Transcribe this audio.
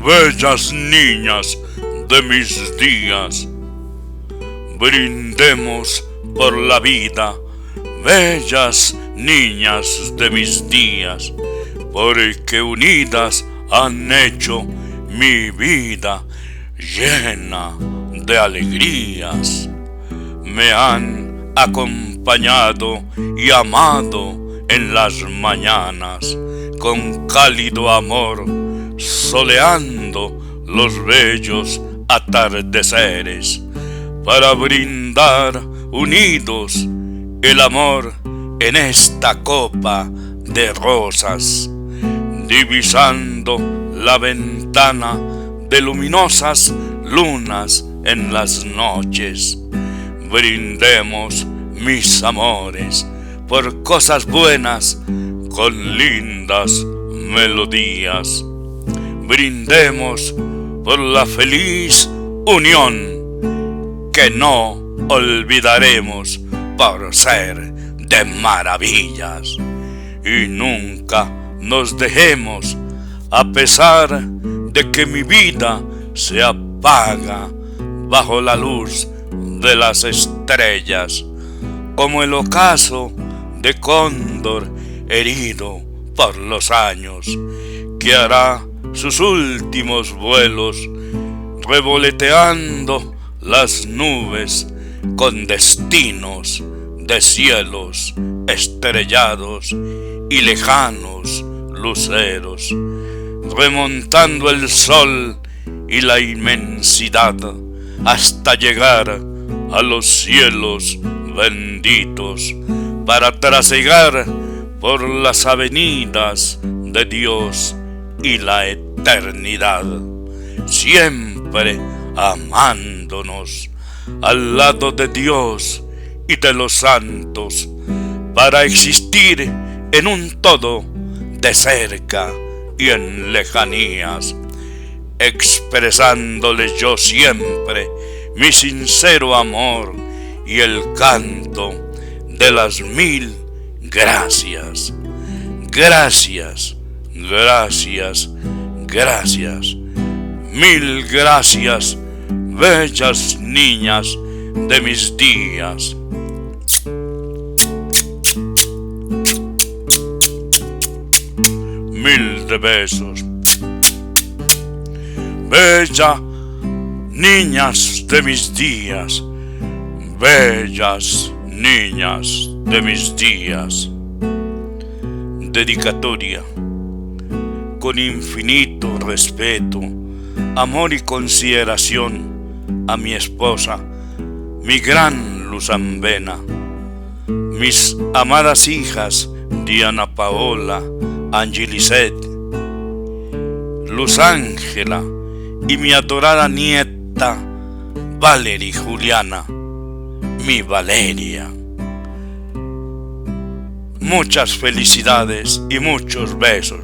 bellas niñas de mis días, brindemos por la vida, bellas niñas de mis días, porque unidas han hecho mi vida llena de alegrías. Me han acompañado y amado en las mañanas, con cálido amor, soleando los bellos atardeceres, para brindar unidos el amor en esta copa de rosas, divisando la ventana de luminosas lunas en las noches. Brindemos, mis amores, por cosas buenas con lindas melodías. Brindemos por la feliz unión que no olvidaremos por ser de maravillas. Y nunca nos dejemos, a pesar de que mi vida se apaga bajo la luz de las estrellas, como el ocaso de cóndor herido por los años, que hará sus últimos vuelos revoloteando las nubes con destinos de cielos estrellados y lejanos luceros, remontando el sol y la inmensidad hasta llegar a los cielos benditos, para trasegar por las avenidas de Dios y la eternidad, siempre amándonos al lado de Dios y de los santos, para existir en un todo de cerca y en lejanías, expresándoles yo siempre mi sincero amor y el canto de las mil gracias. Gracias, gracias, gracias, mil gracias, bellas niñas de mis días. Mil de besos. Bella niñas de mis días, bellas niñas de mis días. Dedicatoria. Con infinito respeto, amor y consideración a mi esposa, mi gran Luzambena, mis amadas hijas Diana Paola, Angelicet, Luz Ángela y mi adorada nieta Valerie Juliana, mi Valeria. Muchas felicidades y muchos besos.